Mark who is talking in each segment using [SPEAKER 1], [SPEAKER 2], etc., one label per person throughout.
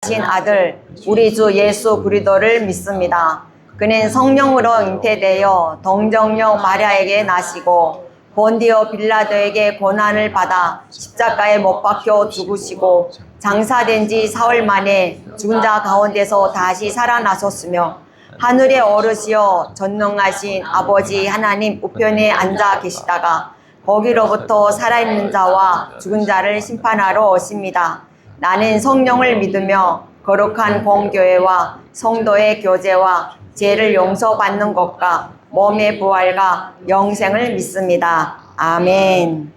[SPEAKER 1] 신 아들 우리 주 예수 그리스도를 믿습니다. 그는 성령으로 잉태되어 동정녀 마리아에게 나시고 본디오 빌라도에게 고난을 받아 십자가에 못 박혀 죽으시고 장사된 지 사흘 만에 죽은 자 가운데서 다시 살아나셨으며 하늘에 오르시어 전능하신 아버지 하나님 우편에 앉아 계시다가 거기로부터 살아있는 자와 죽은 자를 심판하러 오십니다. 나는 성령을 믿으며 거룩한 공교회와 성도의 교제와 죄를 용서받는 것과 몸의 부활과 영생을 믿습니다. 아멘.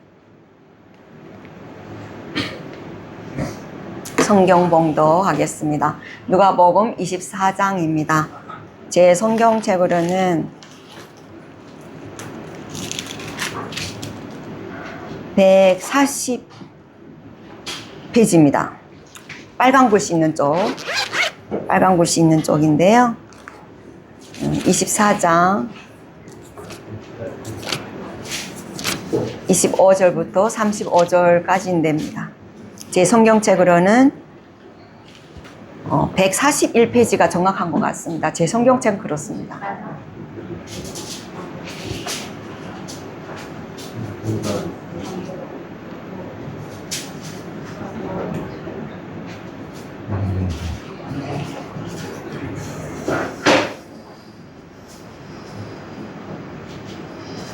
[SPEAKER 1] 성경 봉독하겠습니다. 누가복음 24장입니다. 제 성경책으로는 140페이지입니다. 빨간 글씨 있는 쪽, 빨간 글씨 있는 쪽인데요. 24장 25절부터 35절까지인데입니다. 제 성경책으로는 141페이지가 정확한 것 같습니다. 제 성경책은 그렇습니다.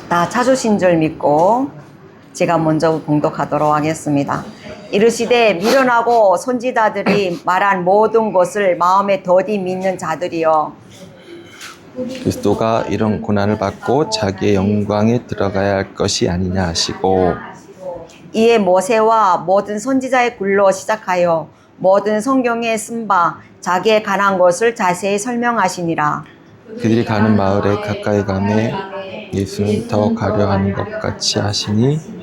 [SPEAKER 1] 다 찾으신 줄 믿고 제가 먼저 봉독하도록 하겠습니다. 이르시되 미련하고 선지자들이 말한 모든 것을 마음에 더디 믿는 자들이여,
[SPEAKER 2] 그리스도가 이런 고난을 받고 자기의 영광에 들어가야 할 것이 아니냐 하시고,
[SPEAKER 1] 이에 모세와 모든 선지자의 글로 시작하여 모든 성경에 쓴 바 자기에 관한 것을 자세히 설명하시니라.
[SPEAKER 2] 그들이 가는 마을에 가까이 가매 예수는 더 가려 하는 것 같이 하시니,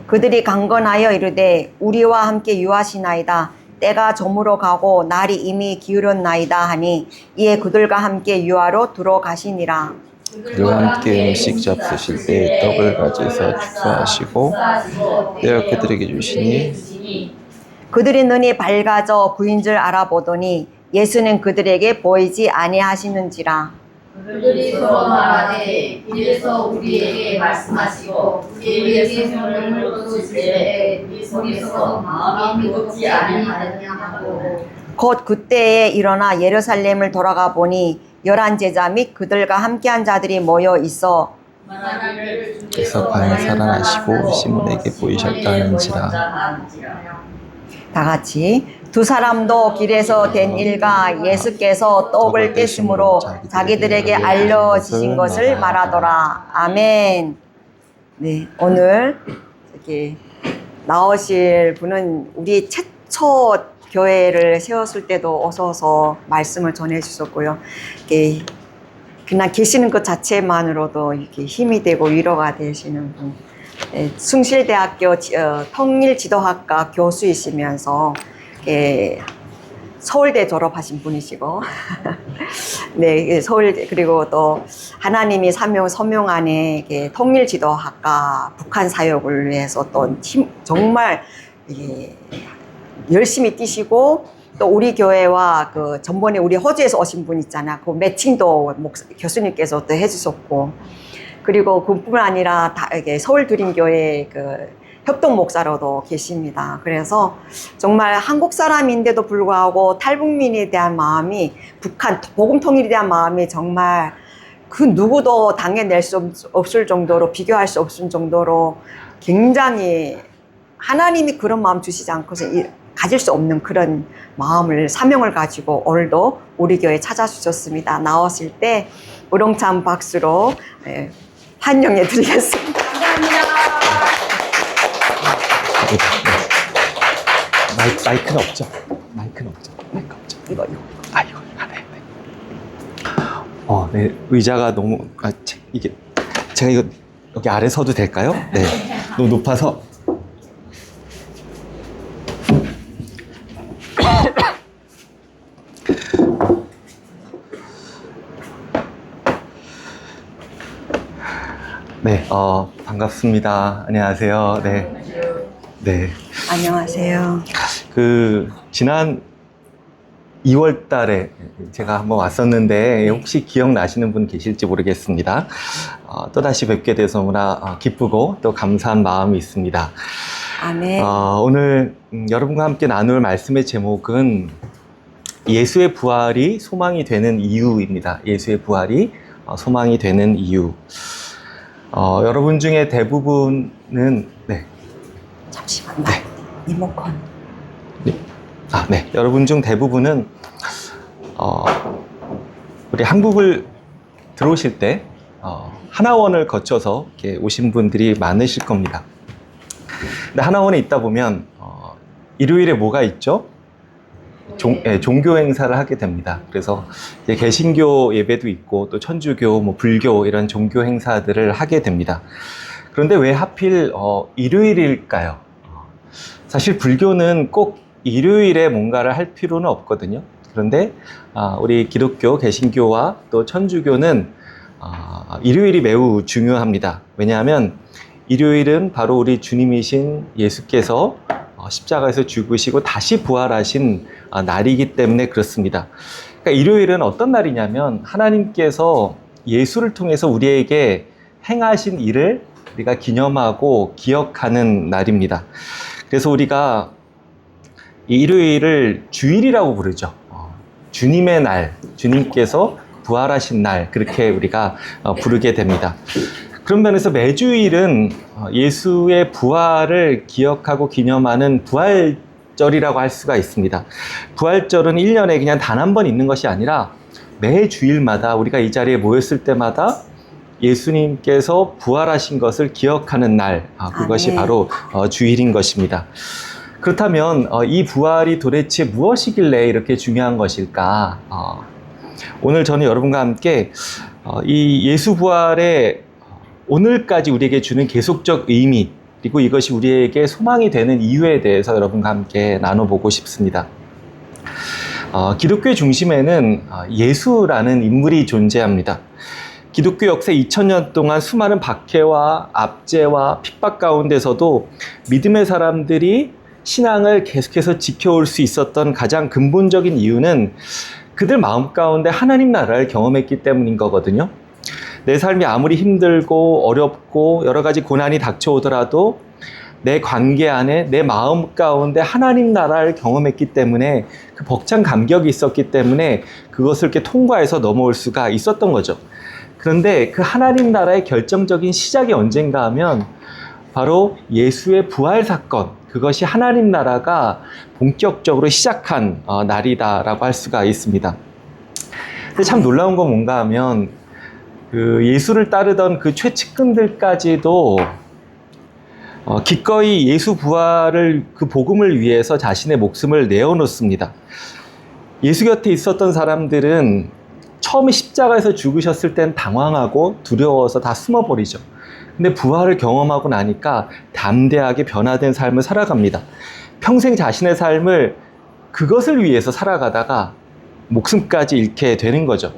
[SPEAKER 1] 그들이 강건하여 이르되 우리와 함께 유하시나이다. 때가 저물어 가고 날이 이미 기울었나이다 하니 이에 그들과 함께 유하로 들어가시니라.
[SPEAKER 2] 그들과 함께 음식 잡수실 때 떡을 가져서 축사하시고 떼어 그들에게 주시니,
[SPEAKER 1] 그들이 눈이 밝아져 그인 줄 알아보더니 예수는 그들에게 보이지 아니하시는지라.
[SPEAKER 3] 그들이 서로 말하되 이래서 우리에게 말씀하시고 우리에게 성령을 주실 때 우리서 마음이 무겁지 아니하느냐 하고,
[SPEAKER 1] 곧 그때에 일어나 예루살렘을 돌아가 보니 11 제자 및 그들과 함께한 자들이 모여 있어
[SPEAKER 2] 그래서 밤에 살아나시고 시몬에게 보이셨다는지라.
[SPEAKER 1] 다 같이 두 사람도 길에서 된 일과 예수께서 떡을 떼심으로 자기들에게 알려주신 것을 말하더라. 아멘. 네, 오늘 이렇게 나오실 분은 우리 최초 교회를 세웠을 때도 오셔서 말씀을 전해 주셨고요. 이렇게 그냥 계시는 것 자체만으로도 이렇게 힘이 되고 위로가 되시는 분. 네, 숭실대학교 통일지도학과 교수이시면서 서울대 졸업하신 분이시고 네, 서울대, 그리고 또 하나님이 선명 안에 통일지도학과 북한 사역을 위해서 또 정말 열심히 뛰시고, 또 우리 교회와 그 전번에 우리 호주에서 오신 분 있잖아. 그 매칭도 교수님께서 또 해주셨고, 그리고 그뿐 아니라 서울 두린교회 그 협동 목사로도 계십니다. 그래서 정말 한국 사람인데도 불구하고 탈북민에 대한 마음이, 북한 복음 통일에 대한 마음이 정말 그 누구도 당해낼 수 없을 정도로, 비교할 수 없을 정도로 굉장히 하나님이 그런 마음 주시지 않고서 가질 수 없는 그런 마음을, 사명을 가지고 오늘도 우리 교회에 찾아주셨습니다. 나오실 때 우렁찬 박수로 환영해 드리겠습니다.
[SPEAKER 3] 감사합니다.
[SPEAKER 2] 마이크는 없죠? 마이크는 없죠? 마이크 없죠?
[SPEAKER 1] 이거.
[SPEAKER 2] 이거. 네. 네. 의자가 너무, 이게, 제가 이거 여기 아래 서도 될까요? 네. 너무 높아서. 네, 반갑습니다. 안녕하세요. 네. 네.
[SPEAKER 1] 안녕하세요.
[SPEAKER 2] 지난 2월 달에 제가 한번 왔었는데 혹시 기억나시는 분 계실지 모르겠습니다. 또다시 뵙게 돼서 너무나 기쁘고 또 감사한 마음이 있습니다.
[SPEAKER 1] 아멘.
[SPEAKER 2] 오늘 여러분과 함께 나눌 말씀의 제목은 예수의 부활이 소망이 되는 이유입니다. 예수의 부활이 소망이 되는 이유. 여러분 중에 대부분은
[SPEAKER 1] 잠시만. 리모컨.
[SPEAKER 2] 네. 여러분 중 대부분은 우리 한국을 들어오실 때 하나원을 거쳐서 이렇게 오신 분들이 많으실 겁니다. 근데 하나원에 있다 보면 일요일에 뭐가 있죠? 종교 행사를 하게 됩니다. 그래서 이제 개신교 예배도 있고 또 천주교, 불교 이런 종교 행사들을 하게 됩니다. 그런데 왜 하필 일요일일까요? 사실 불교는 꼭 일요일에 뭔가를 할 필요는 없거든요. 그런데 우리 기독교, 개신교와 또 천주교는 일요일이 매우 중요합니다. 왜냐하면 일요일은 바로 우리 주님이신 예수께서 십자가에서 죽으시고 다시 부활하신 날이기 때문에 그렇습니다. 그러니까 일요일은 어떤 날이냐면 하나님께서 예수를 통해서 우리에게 행하신 일을 우리가 기념하고 기억하는 날입니다. 그래서 우리가 이 일요일을 주일이라고 부르죠. 주님의 날, 주님께서 부활하신 날, 그렇게 우리가 부르게 됩니다. 그런 면에서 매주일은 예수의 부활을 기억하고 기념하는 부활절이라고 할 수가 있습니다. 부활절은 1년에 그냥 단 한 번 있는 것이 아니라 매 주일마다 우리가 이 자리에 모였을 때마다 예수님께서 부활하신 것을 기억하는 날, 그것이 바로 주일인 것입니다. 그렇다면 이 부활이 도대체 무엇이길래 이렇게 중요한 것일까? 오늘 저는 여러분과 함께 이 예수 부활의 오늘까지 우리에게 주는 계속적 의미, 그리고 이것이 우리에게 소망이 되는 이유에 대해서 여러분과 함께 나눠보고 싶습니다. 기독교의 중심에는 예수라는 인물이 존재합니다. 기독교 역사 2000년 동안 수많은 박해와 압제와 핍박 가운데서도 믿음의 사람들이 신앙을 계속해서 지켜올 수 있었던 가장 근본적인 이유는 그들 마음 가운데 하나님 나라를 경험했기 때문인 거거든요. 내 삶이 아무리 힘들고 어렵고 여러 가지 고난이 닥쳐오더라도 내 관계 안에 내 마음 가운데 하나님 나라를 경험했기 때문에 그 벅찬 감격이 있었기 때문에 그것을 이렇게 통과해서 넘어올 수가 있었던 거죠. 그런데 그 하나님 나라의 결정적인 시작이 언젠가 하면 바로 예수의 부활 사건, 그것이 하나님 나라가 본격적으로 시작한 날이다라고 할 수가 있습니다. 근데 참 놀라운 건 뭔가 하면 그 예수를 따르던 그 최측근들까지도 기꺼이 예수 부활을 그 복음을 위해서 자신의 목숨을 내어놓습니다. 예수 곁에 있었던 사람들은 처음에 십자가에서 죽으셨을 땐 당황하고 두려워서 다 숨어버리죠. 근데 부활을 경험하고 나니까 담대하게 변화된 삶을 살아갑니다. 평생 자신의 삶을 그것을 위해서 살아가다가 목숨까지 잃게 되는 거죠.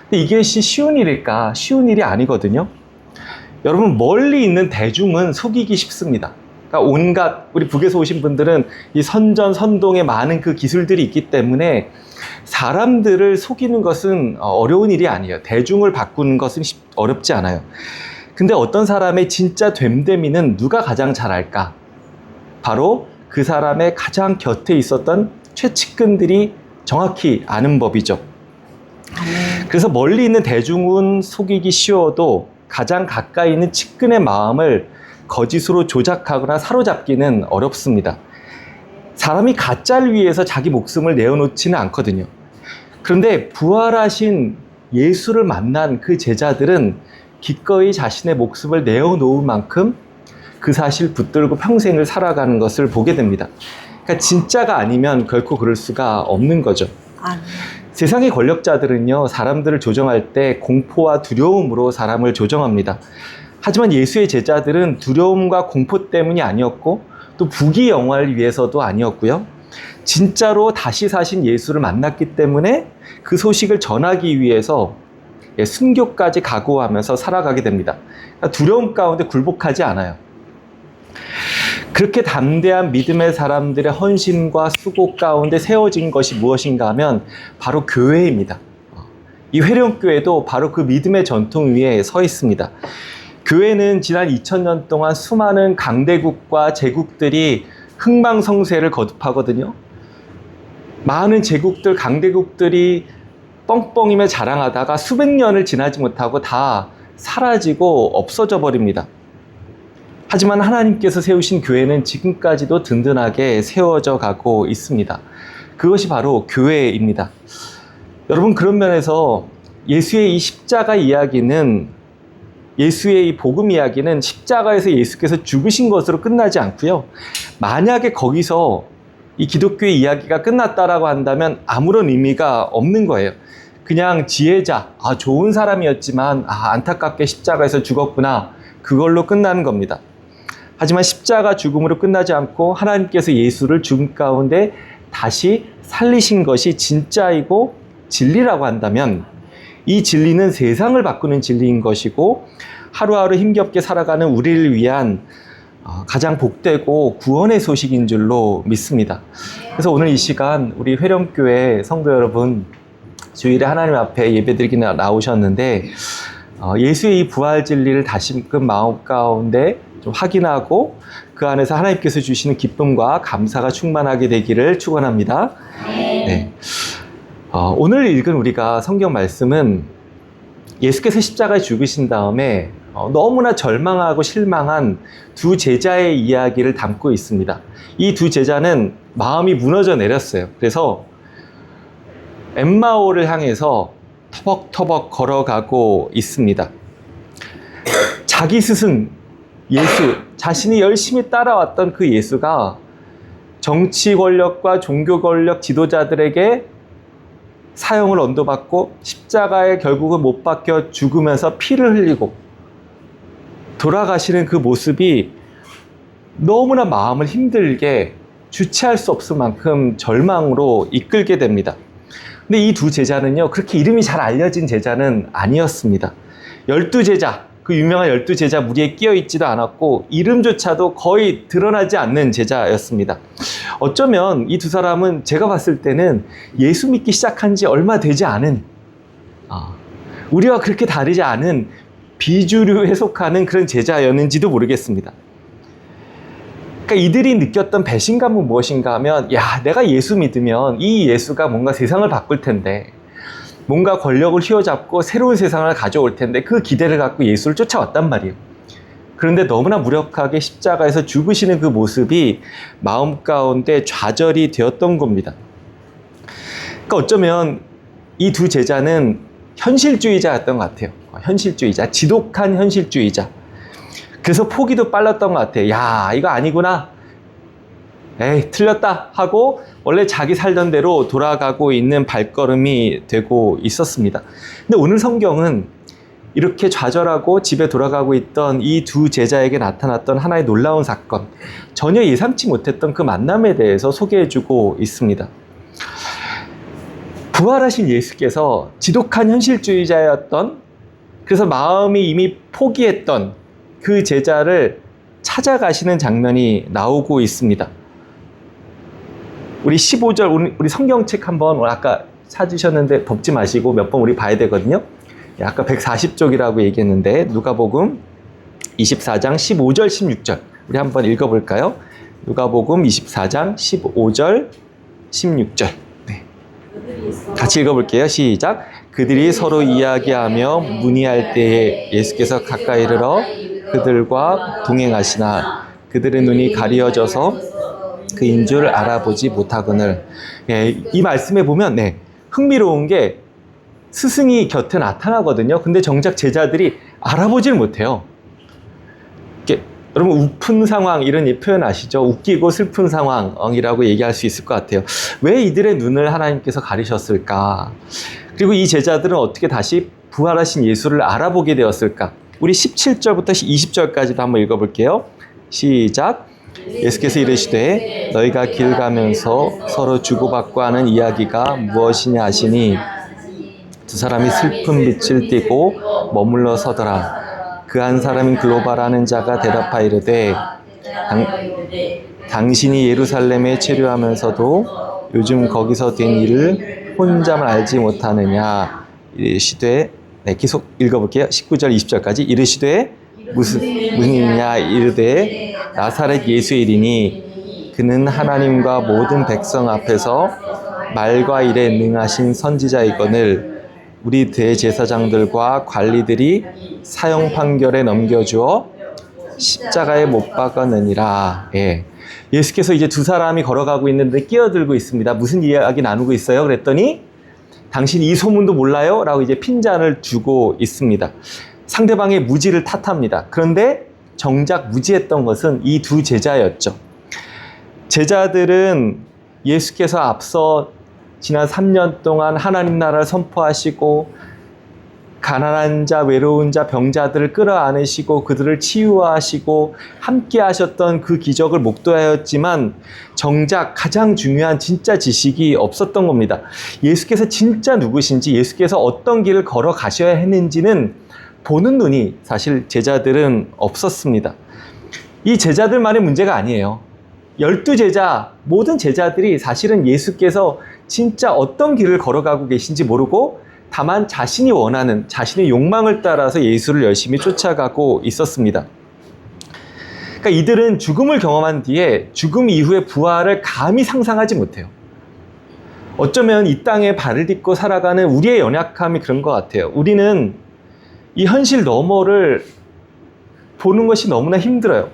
[SPEAKER 2] 근데 이것이 쉬운 일일까? 쉬운 일이 아니거든요. 여러분, 멀리 있는 대중은 속이기 쉽습니다. 그러니까 온갖 우리 북에서 오신 분들은 이 선전, 선동에 많은 그 기술들이 있기 때문에 사람들을 속이는 것은 어려운 일이 아니에요. 대중을 바꾸는 것은 어렵지 않아요. 근데 어떤 사람의 진짜 됨됨이는 누가 가장 잘 알까? 바로 그 사람의 가장 곁에 있었던 최측근들이 정확히 아는 법이죠. 그래서 멀리 있는 대중은 속이기 쉬워도 가장 가까이 있는 측근의 마음을 거짓으로 조작하거나 사로잡기는 어렵습니다. 사람이 가짜를 위해서 자기 목숨을 내어놓지는 않거든요. 그런데 부활하신 예수를 만난 그 제자들은 기꺼이 자신의 목숨을 내어놓을 만큼 그 사실 붙들고 평생을 살아가는 것을 보게 됩니다. 그러니까 진짜가 아니면 결코 그럴 수가 없는 거죠. 세상의 권력자들은요, 사람들을 조정할 때 공포와 두려움으로 사람을 조정합니다. 하지만 예수의 제자들은 두려움과 공포 때문이 아니었고 또 부귀영화를 위해서도 아니었고요. 진짜로 다시 사신 예수를 만났기 때문에 그 소식을 전하기 위해서 순교까지 각오하면서 살아가게 됩니다. 그러니까 두려움 가운데 굴복하지 않아요. 그렇게 담대한 믿음의 사람들의 헌신과 수고 가운데 세워진 것이 무엇인가 하면 바로 교회입니다. 이 회령교회도 바로 그 믿음의 전통 위에 서 있습니다. 교회는 지난 2000년 동안 수많은 강대국과 제국들이 흥망성쇠를 거듭하거든요. 많은 제국들, 강대국들이 뻥뻥이며 자랑하다가 수백 년을 지나지 못하고 다 사라지고 없어져 버립니다. 하지만 하나님께서 세우신 교회는 지금까지도 든든하게 세워져 가고 있습니다. 그것이 바로 교회입니다. 여러분, 그런 면에서 예수의 이 십자가 이야기는, 예수의 이 복음 이야기는 십자가에서 예수께서 죽으신 것으로 끝나지 않고요. 만약에 거기서 이 기독교의 이야기가 끝났다라고 한다면 아무런 의미가 없는 거예요. 그냥 지혜자, 좋은 사람이었지만 안타깝게 십자가에서 죽었구나, 그걸로 끝나는 겁니다. 하지만 십자가 죽음으로 끝나지 않고 하나님께서 예수를 죽음 가운데 다시 살리신 것이 진짜이고 진리라고 한다면, 이 진리는 세상을 바꾸는 진리인 것이고 하루하루 힘겹게 살아가는 우리를 위한 가장 복되고 구원의 소식인 줄로 믿습니다. 그래서 오늘 이 시간 우리 회령교회 성도 여러분, 주일에 하나님 앞에 예배드리기 나오셨는데 예수의 이 부활 진리를 다시금 마음 가운데 좀 확인하고 그 안에서 하나님께서 주시는 기쁨과 감사가 충만하게 되기를 축원합니다. 네. 오늘 읽은 우리가 성경 말씀은 예수께서 십자가에 죽으신 다음에 너무나 절망하고 실망한 두 제자의 이야기를 담고 있습니다. 이 두 제자는 마음이 무너져 내렸어요. 그래서 엠마오를 향해서 터벅터벅 걸어가고 있습니다. 자기 스승 예수, 자신이 열심히 따라왔던 그 예수가 정치 권력과 종교 권력 지도자들에게 사형을 언도받고 십자가에 결국은 못 박혀 죽으면서 피를 흘리고 돌아가시는 그 모습이 너무나 마음을 힘들게 주체할 수 없을 만큼 절망으로 이끌게 됩니다. 근데 이 두 제자는요, 그렇게 이름이 잘 알려진 제자는 아니었습니다. 12제자, 그 유명한 12제자 무리에 끼어 있지도 않았고 이름조차도 거의 드러나지 않는 제자였습니다. 어쩌면 이 두 사람은 제가 봤을 때는 예수 믿기 시작한 지 얼마 되지 않은, 우리와 그렇게 다르지 않은 비주류에 속하는 그런 제자였는지도 모르겠습니다. 그러니까 이들이 느꼈던 배신감은 무엇인가 하면, 내가 예수 믿으면 이 예수가 뭔가 세상을 바꿀 텐데, 뭔가 권력을 휘어잡고 새로운 세상을 가져올 텐데, 그 기대를 갖고 예수를 쫓아왔단 말이에요. 그런데 너무나 무력하게 십자가에서 죽으시는 그 모습이 마음 가운데 좌절이 되었던 겁니다. 그러니까 어쩌면 이 두 제자는 현실주의자였던 것 같아요. 현실주의자, 지독한 현실주의자. 그래서 포기도 빨랐던 것 같아요. 이거 아니구나. 에이, 틀렸다 하고 원래 자기 살던 대로 돌아가고 있는 발걸음이 되고 있었습니다. 근데 오늘 성경은 이렇게 좌절하고 집에 돌아가고 있던 이 두 제자에게 나타났던 하나의 놀라운 사건, 전혀 예상치 못했던 그 만남에 대해서 소개해주고 있습니다. 부활하신 예수께서 지독한 현실주의자였던, 그래서 마음이 이미 포기했던 그 제자를 찾아가시는 장면이 나오고 있습니다. 우리 15절, 우리 성경책 한번 아까 찾으셨는데 덮지 마시고 몇 번 우리 봐야 되거든요. 아까 140쪽이라고 얘기했는데 누가복음 24장 15절 16절 우리 한번 읽어볼까요? 누가복음 24장 15절 16절 같이 읽어볼게요. 시작. 그들이 서로 이야기하며 문의할 때에 예수께서 가까이 이르러 그들과 동행하시나 그들의 눈이 가리어져서 그인 줄 알아보지 못하거늘. 이 말씀에 보면 흥미로운 게 스승이 곁에 나타나거든요. 근데 정작 제자들이 알아보질 못해요. 여러분, 우픈 상황, 이런 표현 아시죠? 웃기고 슬픈 상황이라고 얘기할 수 있을 것 같아요. 왜 이들의 눈을 하나님께서 가리셨을까? 그리고 이 제자들은 어떻게 다시 부활하신 예수를 알아보게 되었을까? 우리 17절부터 20절까지도 한번 읽어볼게요. 시작. 예수께서 이르시되 너희가 길 가면서 서로 주고받고 하는 이야기가 무엇이냐 하시니 두 사람이 슬픈 빛을 띠고 머물러 서더라. 그 한 사람인 글로바라는 자가 대답하이르되 당신이 예루살렘에 체류하면서도 요즘 거기서 된 일을 혼자만 알지 못하느냐. 이르시되, 네, 계속 읽어볼게요. 19절 20절까지. 이르시되 무슨 일이냐. 이르되 나사렛 예수의 일이니 그는 하나님과 모든 백성 앞에서 말과 일에 능하신 선지자이거늘 우리 대제사장들과 관리들이 사형 판결에 넘겨주어 십자가에 못 박았느니라. 예. 예수께서 이제 두 사람이 걸어가고 있는데 끼어들고 있습니다. 무슨 이야기 나누고 있어요? 그랬더니 당신 이 소문도 몰라요? 라고 이제 핀잔을 주고 있습니다. 상대방의 무지를 탓합니다. 그런데 정작 무지했던 것은 이 두 제자였죠. 제자들은 예수께서 앞서 지난 3년 동안 하나님 나라를 선포하시고 가난한 자, 외로운 자, 병자들을 끌어안으시고 그들을 치유하시고 함께 하셨던 그 기적을 목도하였지만 정작 가장 중요한 진짜 지식이 없었던 겁니다. 예수께서 진짜 누구신지, 예수께서 어떤 길을 걸어가셔야 했는지는 보는 눈이 사실 제자들은 없었습니다. 이 제자들만의 문제가 아니에요. 12제자, 모든 제자들이 사실은 예수께서 진짜 어떤 길을 걸어가고 계신지 모르고 다만 자신이 원하는, 자신의 욕망을 따라서 예수를 열심히 쫓아가고 있었습니다. 그러니까 이들은 죽음을 경험한 뒤에 죽음 이후의 부활을 감히 상상하지 못해요. 어쩌면 이 땅에 발을 딛고 살아가는 우리의 연약함이 그런 것 같아요. 우리는 이 현실 너머를 보는 것이 너무나 힘들어요.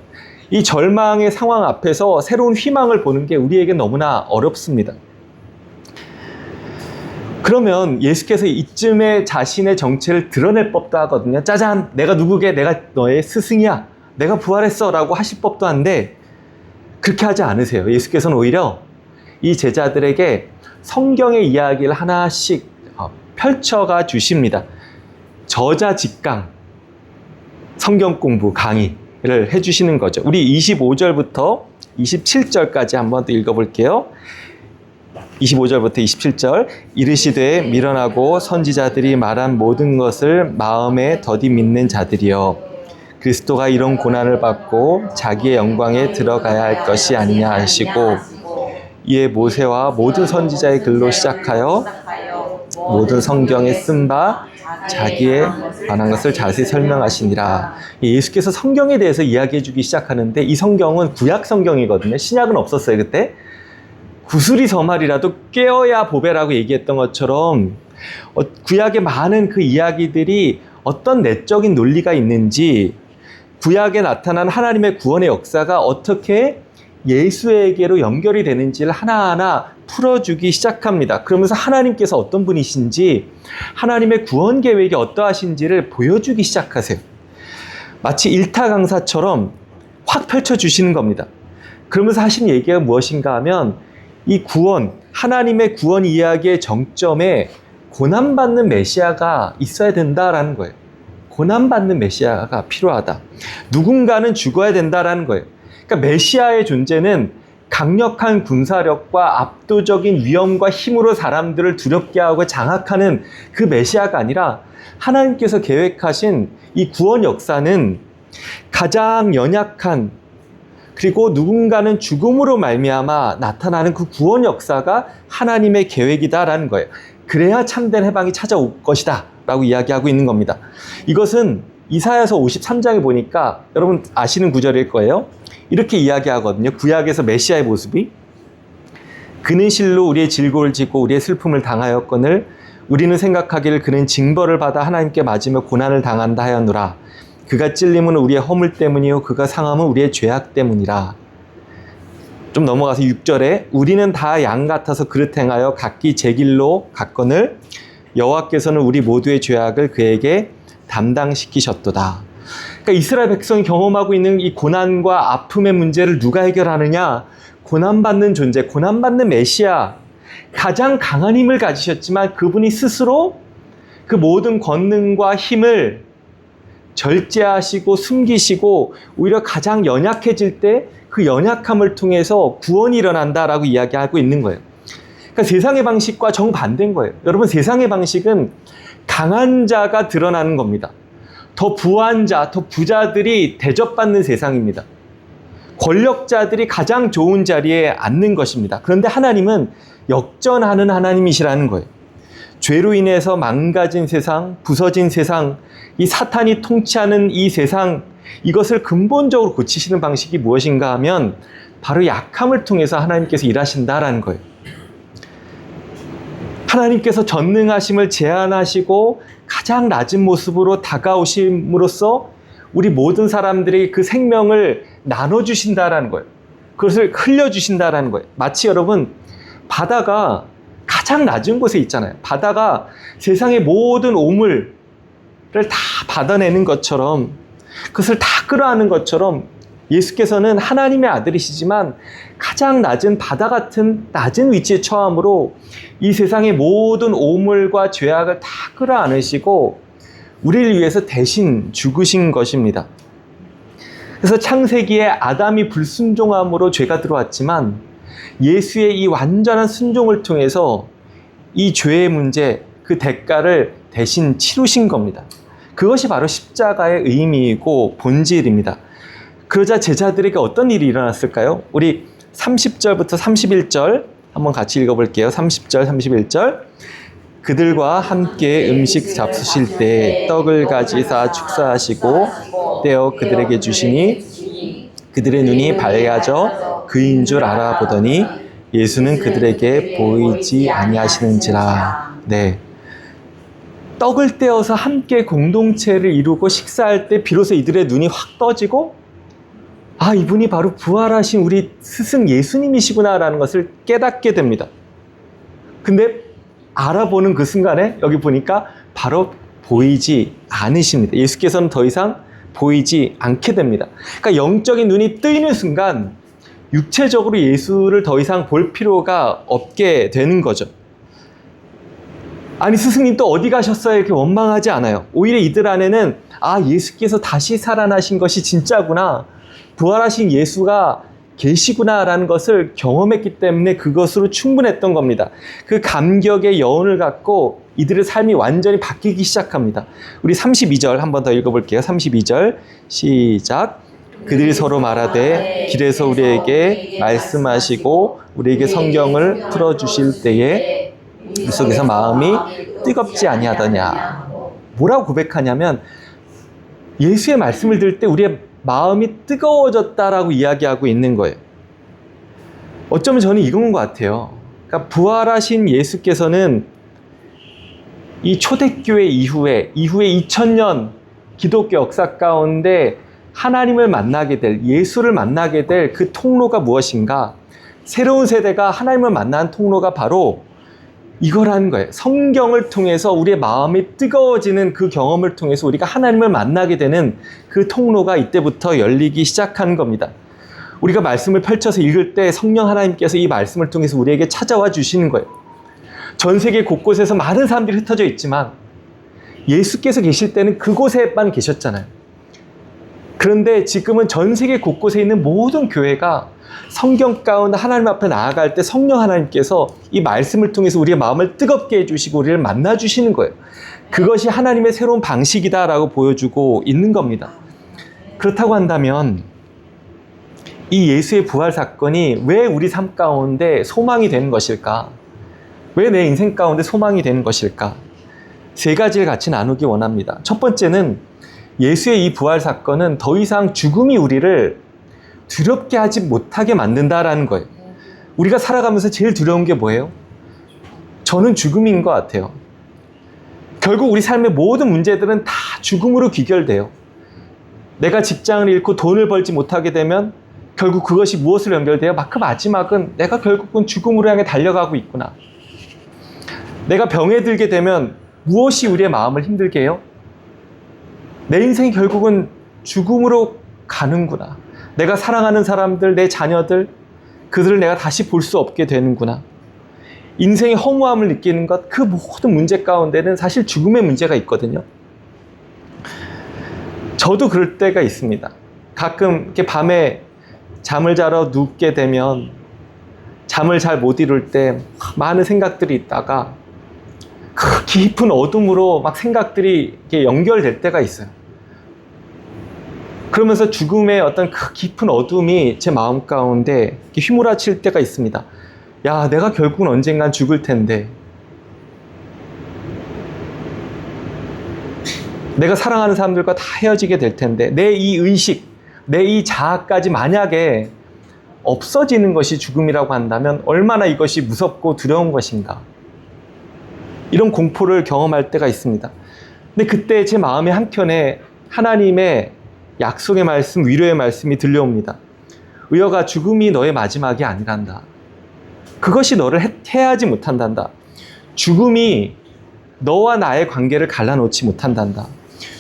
[SPEAKER 2] 이 절망의 상황 앞에서 새로운 희망을 보는 게 우리에게 너무나 어렵습니다. 그러면 예수께서 이쯤에 자신의 정체를 드러낼 법도 하거든요. 짜잔, 내가 누구게? 내가 너의 스승이야. 내가 부활했어. 라고 하실 법도 한데 그렇게 하지 않으세요. 예수께서는 오히려 이 제자들에게 성경의 이야기를 하나씩 펼쳐가 주십니다. 저자직강 성경 공부 강의를 해주시는 거죠. 우리 25절부터 27절까지 한번 더 읽어볼게요. 25절부터 27절. 이르시되 미련하고 선지자들이 말한 모든 것을 마음에 더디 믿는 자들이여, 그리스도가 이런 고난을 받고 자기의 영광에 들어가야 할 것이 아니냐 하시고, 이에 모세와 모든 선지자의 글로 시작하여 모든 성경에 쓴 바 자기에 관한 것을 자세히 설명하시니라. 예수께서 성경에 대해서 이야기해 주기 시작하는데 이 성경은 구약 성경이거든요. 신약은 없었어요. 그때 구스리 서말이라도 꿰어야 보배라고 얘기했던 것처럼 구약의 많은 그 이야기들이 어떤 내적인 논리가 있는지, 구약에 나타난 하나님의 구원의 역사가 어떻게 예수에게로 연결이 되는지를 하나하나 풀어주기 시작합니다. 그러면서 하나님께서 어떤 분이신지, 하나님의 구원 계획이 어떠하신지를 보여주기 시작하세요. 마치 일타 강사처럼 확 펼쳐주시는 겁니다. 그러면서 하신 얘기가 무엇인가 하면, 이 구원, 하나님의 구원 이야기의 정점에 고난받는 메시아가 있어야 된다라는 거예요. 고난받는 메시아가 필요하다. 누군가는 죽어야 된다라는 거예요. 그러니까 메시아의 존재는 강력한 군사력과 압도적인 위엄과 힘으로 사람들을 두렵게 하고 장악하는 그 메시아가 아니라, 하나님께서 계획하신 이 구원 역사는 가장 연약한, 그리고 누군가는 죽음으로 말미암아 나타나는 그 구원 역사가 하나님의 계획이다라는 거예요. 그래야 참된 해방이 찾아올 것이다 라고 이야기하고 있는 겁니다. 이것은 이사야서 53장에 보니까 여러분 아시는 구절일 거예요. 이렇게 이야기하거든요. 구약에서 메시아의 모습이, 그는 실로 우리의 질고를 지고 우리의 슬픔을 당하였거늘 우리는 생각하기를 그는 징벌을 받아 하나님께 맞으며 고난을 당한다 하였노라. 그가 찔림은 우리의 허물 때문이요 그가 상함은 우리의 죄악 때문이라. 좀 넘어가서 6절에 우리는 다 양 같아서 그릇 행하여 각기 제 길로 갔거늘 여호와께서는 우리 모두의 죄악을 그에게 담당시키셨도다. 그러니까 이스라엘 백성이 경험하고 있는 이 고난과 아픔의 문제를 누가 해결하느냐? 고난받는 존재, 고난받는 메시아, 가장 강한 힘을 가지셨지만 그분이 스스로 그 모든 권능과 힘을 절제하시고 숨기시고 오히려 가장 연약해질 때 그 연약함을 통해서 구원이 일어난다라고 이야기하고 있는 거예요. 그러니까 세상의 방식과 정반대인 거예요. 여러분, 세상의 방식은 강한 자가 드러나는 겁니다. 더 부한 자, 더 부자들이 대접받는 세상입니다. 권력자들이 가장 좋은 자리에 앉는 것입니다. 그런데 하나님은 역전하는 하나님이시라는 거예요. 죄로 인해서 망가진 세상, 부서진 세상, 이 사탄이 통치하는 이 세상, 이것을 근본적으로 고치시는 방식이 무엇인가 하면 바로 약함을 통해서 하나님께서 일하신다라는 거예요. 하나님께서 전능하심을 제한하시고 가장 낮은 모습으로 다가오심으로써 우리 모든 사람들이 그 생명을 나눠주신다라는 거예요. 그것을 흘려주신다라는 거예요. 마치 여러분, 바다가 가장 낮은 곳에 있잖아요. 바다가 세상의 모든 오물을 다 받아내는 것처럼, 그것을 다 끌어안는 것처럼 예수께서는 하나님의 아들이시지만 가장 낮은 바다 같은 낮은 위치에 처함으로 이 세상의 모든 오물과 죄악을 다 끌어안으시고 우리를 위해서 대신 죽으신 것입니다. 그래서 창세기에 아담이 불순종함으로 죄가 들어왔지만 예수의 이 완전한 순종을 통해서 이 죄의 문제, 그 대가를 대신 치루신 겁니다. 그것이 바로 십자가의 의미이고 본질입니다. 그러자 제자들에게 어떤 일이 일어났을까요? 우리 30절부터 31절 한번 같이 읽어볼게요. 30절, 31절. 그들과 함께 음식 잡수실 때 떡을 가지사 축사하시고 떼어 그들에게 주시니 그들의 눈이 밝아져 그인 줄 알아보더니 예수는 그들에게 보이지 아니하시는지라. 네. 떡을 떼어서 함께 공동체를 이루고 식사할 때 비로소 이들의 눈이 확 떠지고 아, 이분이 바로 부활하신 우리 스승 예수님이시구나라는 것을 깨닫게 됩니다. 근데 알아보는 그 순간에 여기 보니까 바로 보이지 않으십니다. 예수께서는 더 이상 보이지 않게 됩니다. 그러니까 영적인 눈이 뜨이는 순간 육체적으로 예수를 더 이상 볼 필요가 없게 되는 거죠. 아니, 스승님 또 어디 가셨어요? 이렇게 원망하지 않아요. 오히려 이들 안에는 아, 예수께서 다시 살아나신 것이 진짜구나, 부활하신 예수가 계시구나라는 것을 경험했기 때문에 그것으로 충분했던 겁니다. 그 감격의 여운을 갖고 이들의 삶이 완전히 바뀌기 시작합니다. 우리 32절 한번 더 읽어볼게요. 32절 시작. 그들이 서로 말하되 길에서 우리에게 말씀하시고 우리에게 성경을 풀어주실 때에 그 속에서 마음이 뜨겁지 아니하더냐. 뭐라고 고백하냐면 예수의 말씀을 들을 때 우리의 마음이 뜨거워졌다라고 이야기하고 있는 거예요. 어쩌면 저는 이건 것 같아요. 그러니까 부활하신 예수께서는 이 초대교회 이후에 2000년 기독교 역사 가운데 하나님을 만나게 될, 예수를 만나게 될 그 통로가 무엇인가? 새로운 세대가 하나님을 만나는 통로가 바로 이거라는 거예요. 성경을 통해서 우리의 마음이 뜨거워지는 그 경험을 통해서 우리가 하나님을 만나게 되는 그 통로가 이때부터 열리기 시작한 겁니다. 우리가 말씀을 펼쳐서 읽을 때 성령 하나님께서 이 말씀을 통해서 우리에게 찾아와 주시는 거예요. 전 세계 곳곳에서 많은 사람들이 흩어져 있지만 예수께서 계실 때는 그곳에만 계셨잖아요. 그런데 지금은 전 세계 곳곳에 있는 모든 교회가 성경 가운데 하나님 앞에 나아갈 때 성령 하나님께서 이 말씀을 통해서 우리의 마음을 뜨겁게 해주시고 우리를 만나주시는 거예요. 그것이 하나님의 새로운 방식이다라고 보여주고 있는 겁니다. 그렇다고 한다면 이 예수의 부활 사건이 왜 우리 삶 가운데 소망이 되는 것일까? 왜 내 인생 가운데 소망이 되는 것일까? 세 가지를 같이 나누기 원합니다. 첫 번째는 예수의 이 부활 사건은 더 이상 죽음이 우리를 두렵게 하지 못하게 만든다라는 거예요. 우리가 살아가면서 제일 두려운 게 뭐예요? 저는 죽음인 것 같아요. 결국 우리 삶의 모든 문제들은 다 죽음으로 귀결돼요. 내가 직장을 잃고 돈을 벌지 못하게 되면 결국 그것이 무엇으로 연결돼요? 그 마지막은 내가 결국은 죽음으로 향해 달려가고 있구나. 내가 병에 들게 되면 무엇이 우리의 마음을 힘들게 해요? 내 인생이 결국은 죽음으로 가는구나. 내가 사랑하는 사람들, 내 자녀들, 그들을 내가 다시 볼 수 없게 되는구나. 인생의 허무함을 느끼는 것, 그 모든 문제 가운데는 사실 죽음의 문제가 있거든요. 저도 그럴 때가 있습니다. 가끔 이렇게 밤에 잠을 자러 눕게 되면 잠을 잘 못 이룰 때 많은 생각들이 있다가 그 깊은 어둠으로 막 생각들이 이렇게 연결될 때가 있어요. 그러면서 죽음의 어떤 그 깊은 어둠이 제 마음 가운데 휘몰아칠 때가 있습니다. 야, 내가 결국은 언젠간 죽을 텐데, 내가 사랑하는 사람들과 다 헤어지게 될 텐데, 내 이 의식, 내 이 자아까지 만약에 없어지는 것이 죽음이라고 한다면 얼마나 이것이 무섭고 두려운 것인가. 이런 공포를 경험할 때가 있습니다. 근데 그때 제 마음의 한켠에 하나님의 약속의 말씀, 위로의 말씀이 들려옵니다. 의여가 죽음이 너의 마지막이 아니란다. 그것이 너를 해하지 못한단다. 죽음이 너와 나의 관계를 갈라놓지 못한단다.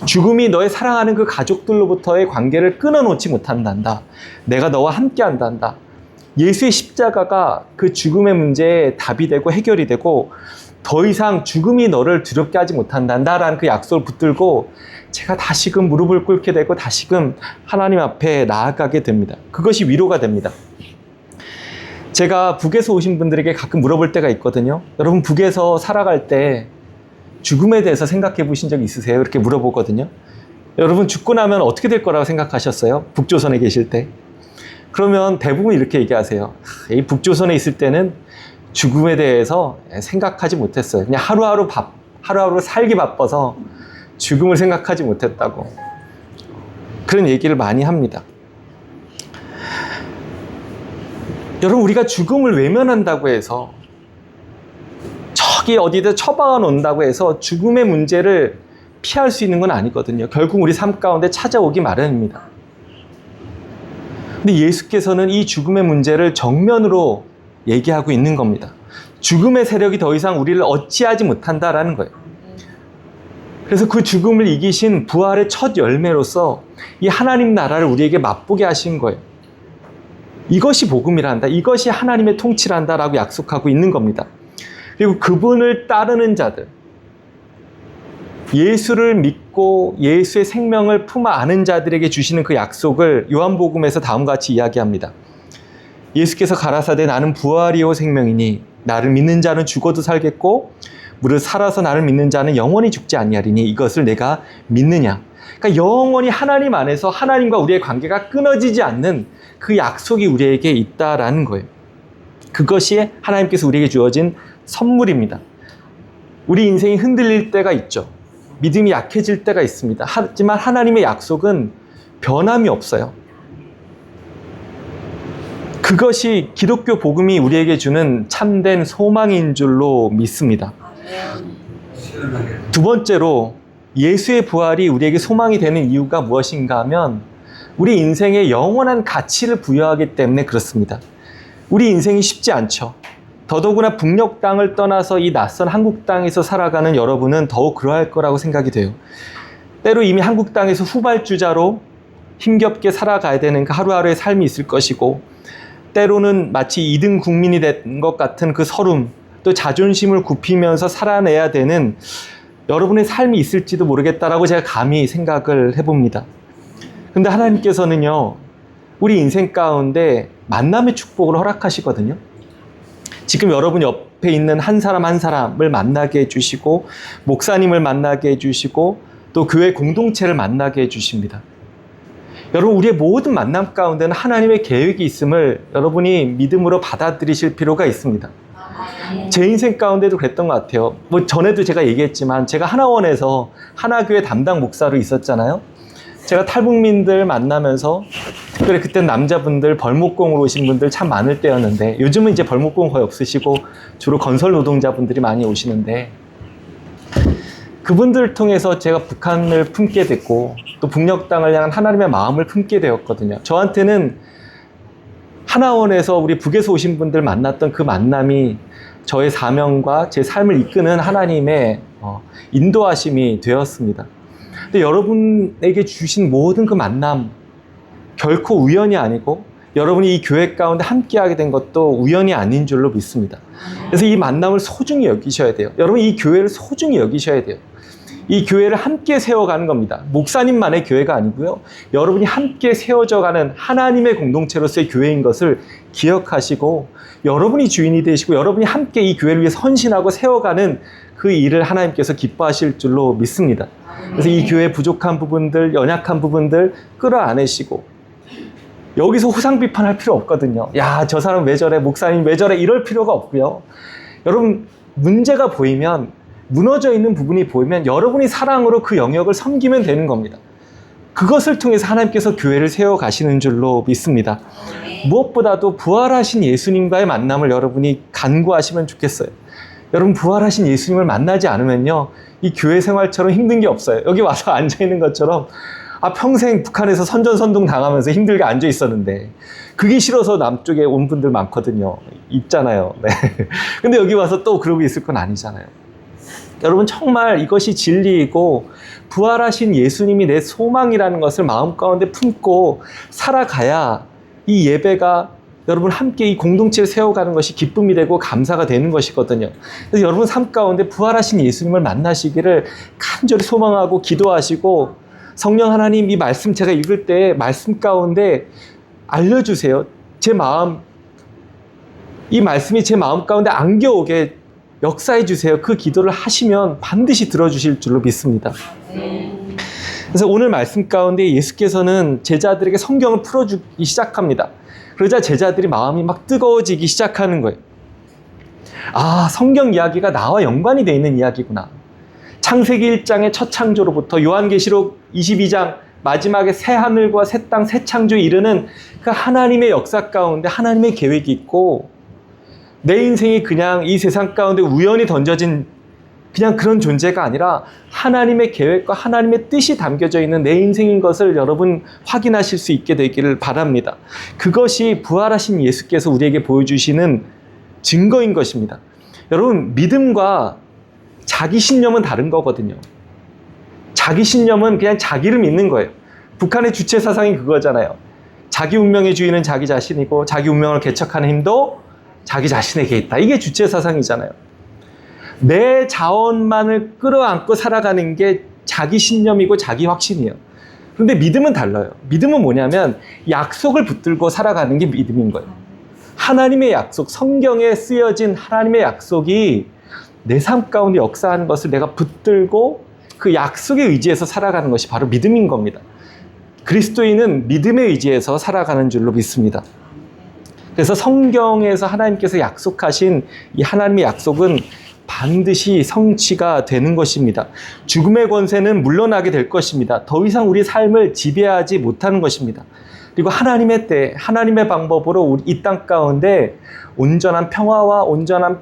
[SPEAKER 2] 죽음이 너의 사랑하는 그 가족들로부터의 관계를 끊어놓지 못한단다. 내가 너와 함께 한단다. 예수의 십자가가 그 죽음의 문제에 답이 되고 해결이 되고 더 이상 죽음이 너를 두렵게 하지 못한단다라는 그 약속을 붙들고 제가 다시금 무릎을 꿇게 되고 다시금 하나님 앞에 나아가게 됩니다. 그것이 위로가 됩니다. 제가 북에서 오신 분들에게 가끔 물어볼 때가 있거든요. 여러분, 북에서 살아갈 때 죽음에 대해서 생각해 보신 적 있으세요? 이렇게 물어보거든요. 여러분, 죽고 나면 어떻게 될 거라고 생각하셨어요? 북조선에 계실 때. 그러면 대부분 이렇게 얘기하세요. 이 북조선에 있을 때는 죽음에 대해서 생각하지 못했어요. 그냥 하루하루 살기 바빠서 죽음을 생각하지 못했다고. 그런 얘기를 많이 합니다. 여러분, 우리가 죽음을 외면한다고 해서, 저기 어디다 처박아 놓는다고 해서 죽음의 문제를 피할 수 있는 건 아니거든요. 결국 우리 삶 가운데 찾아오기 마련입니다. 근데 예수께서는 이 죽음의 문제를 정면으로 얘기하고 있는 겁니다. 죽음의 세력이 더 이상 우리를 어찌하지 못한다라는 거예요. 그래서 그 죽음을 이기신 부활의 첫 열매로서 이 하나님 나라를 우리에게 맛보게 하신 거예요. 이것이 복음이란다. 이것이 하나님의 통치란다라고 약속하고 있는 겁니다. 그리고 그분을 따르는 자들, 예수를 믿고 예수의 생명을 품어 안은 자들에게 주시는 그 약속을 요한복음에서 다음과 같이 이야기합니다. 예수께서 가라사대 나는 부활이요 생명이니 나를 믿는 자는 죽어도 살겠고 무릇 살아서 나를 믿는 자는 영원히 죽지 아니하리니 이것을 내가 믿느냐. 그러니까 영원히 하나님 안에서 하나님과 우리의 관계가 끊어지지 않는 그 약속이 우리에게 있다라는 거예요. 그것이 하나님께서 우리에게 주어진 선물입니다. 우리 인생이 흔들릴 때가 있죠. 믿음이 약해질 때가 있습니다. 하지만 하나님의 약속은 변함이 없어요. 그것이 기독교 복음이 우리에게 주는 참된 소망인 줄로 믿습니다. 두 번째로 예수의 부활이 우리에게 소망이 되는 이유가 무엇인가 하면 우리 인생에 영원한 가치를 부여하기 때문에 그렇습니다. 우리 인생이 쉽지 않죠. 더더구나 북녘 땅을 떠나서 이 낯선 한국 땅에서 살아가는 여러분은 더욱 그러할 거라고 생각이 돼요. 때로 이미 한국 땅에서 후발주자로 힘겹게 살아가야 되는 그 하루하루의 삶이 있을 것이고, 때로는 마치 2등 국민이 된 것 같은 그 서름, 또 자존심을 굽히면서 살아내야 되는 여러분의 삶이 있을지도 모르겠다라고 제가 감히 생각을 해봅니다. 근데 하나님께서는요, 우리 인생 가운데 만남의 축복을 허락하시거든요. 지금 여러분 옆에 있는 한 사람 한 사람을 만나게 해주시고, 목사님을 만나게 해주시고, 또 교회 공동체를 만나게 해주십니다. 여러분, 우리의 모든 만남 가운데는 하나님의 계획이 있음을 여러분이 믿음으로 받아들이실 필요가 있습니다. 제 인생 가운데도 그랬던 것 같아요. 전에도 제가 얘기했지만 제가 하나원에서 하나교회 담당 목사로 있었잖아요. 제가 탈북민들 만나면서 특별히 그때 남자분들 벌목공으로 오신 분들 참 많을 때였는데, 요즘은 이제 벌목공 거의 없으시고 주로 건설 노동자분들이 많이 오시는데, 그분들을 통해서 제가 북한을 품게 됐고 또 북녘 땅을 향한 하나님의 마음을 품게 되었거든요. 저한테는 하나원에서 우리 북에서 오신 분들 만났던 그 만남이 저의 사명과 제 삶을 이끄는 하나님의 인도하심이 되었습니다. 근데 여러분에게 주신 모든 그 만남 결코 우연이 아니고, 여러분이 이 교회 가운데 함께하게 된 것도 우연이 아닌 줄로 믿습니다. 그래서 이 만남을 소중히 여기셔야 돼요. 여러분, 이 교회를 소중히 여기셔야 돼요. 이 교회를 함께 세워가는 겁니다. 목사님만의 교회가 아니고요. 여러분이 함께 세워져가는 하나님의 공동체로서의 교회인 것을 기억하시고 여러분이 주인이 되시고 여러분이 함께 이 교회를 위해서 헌신하고 세워가는 그 일을 하나님께서 기뻐하실 줄로 믿습니다. 그래서 이 교회 부족한 부분들, 연약한 부분들 끌어안으시고 여기서 후상 비판할 필요 없거든요. 야, 저 사람 왜 저래? 목사님 왜 저래? 이럴 필요가 없고요. 여러분, 문제가 보이면, 무너져 있는 부분이 보이면 여러분이 사랑으로 그 영역을 섬기면 되는 겁니다. 그것을 통해서 하나님께서 교회를 세워가시는 줄로 믿습니다. 무엇보다도 부활하신 예수님과의 만남을 여러분이 간구하시면 좋겠어요. 여러분, 부활하신 예수님을 만나지 않으면요, 이 교회 생활처럼 힘든 게 없어요. 여기 와서 앉아있는 것처럼 평생 북한에서 선전선동 당하면서 힘들게 앉아 있었는데 그게 싫어서 남쪽에 온 분들 많거든요. 있잖아요. 네. 근데 여기 와서 또 그러고 있을 건 아니잖아요. 여러분, 정말 이것이 진리이고 부활하신 예수님이 내 소망이라는 것을 마음 가운데 품고 살아가야 이 예배가 여러분 함께 이 공동체를 세워가는 것이 기쁨이 되고 감사가 되는 것이거든요. 그래서 여러분 삶 가운데 부활하신 예수님을 만나시기를 간절히 소망하고 기도하시고, 성령 하나님, 이 말씀 제가 읽을 때 말씀 가운데 알려주세요. 제 마음, 이 말씀이 제 마음 가운데 안겨오게 역사해 주세요. 그 기도를 하시면 반드시 들어주실 줄로 믿습니다. 그래서 오늘 말씀 가운데 예수께서는 제자들에게 성경을 풀어주기 시작합니다. 그러자 제자들이 마음이 막 뜨거워지기 시작하는 거예요. 아, 성경 이야기가 나와 연관이 되어 있는 이야기구나. 창세기 1장의 첫 창조로부터 요한계시록 22장 마지막에 새 하늘과 새 땅, 새 창조에 이르는 그 하나님의 역사 가운데 하나님의 계획이 있고, 내 인생이 그냥 이 세상 가운데 우연히 던져진 그냥 그런 존재가 아니라 하나님의 계획과 하나님의 뜻이 담겨져 있는 내 인생인 것을 여러분 확인하실 수 있게 되기를 바랍니다. 그것이 부활하신 예수께서 우리에게 보여주시는 증거인 것입니다. 여러분, 믿음과 자기 신념은 다른 거거든요. 자기 신념은 그냥 자기를 믿는 거예요. 북한의 주체 사상이 그거잖아요. 자기 운명의 주인은 자기 자신이고 자기 운명을 개척하는 힘도 자기 자신에게 있다. 이게 주체 사상이잖아요. 내 자원만을 끌어안고 살아가는 게 자기 신념이고 자기 확신이에요. 그런데 믿음은 달라요. 믿음은 뭐냐면 약속을 붙들고 살아가는 게 믿음인 거예요. 하나님의 약속, 성경에 쓰여진 하나님의 약속이 내 삶 가운데 역사하는 것을 내가 붙들고 그 약속에 의지해서 살아가는 것이 바로 믿음인 겁니다. 그리스도인은 믿음에 의지해서 살아가는 줄로 믿습니다. 그래서 성경에서 하나님께서 약속하신 이 하나님의 약속은 반드시 성취가 되는 것입니다. 죽음의 권세는 물러나게 될 것입니다. 더 이상 우리 삶을 지배하지 못하는 것입니다. 그리고 하나님의 때, 하나님의 방법으로 이 땅 가운데 온전한 평화와 온전한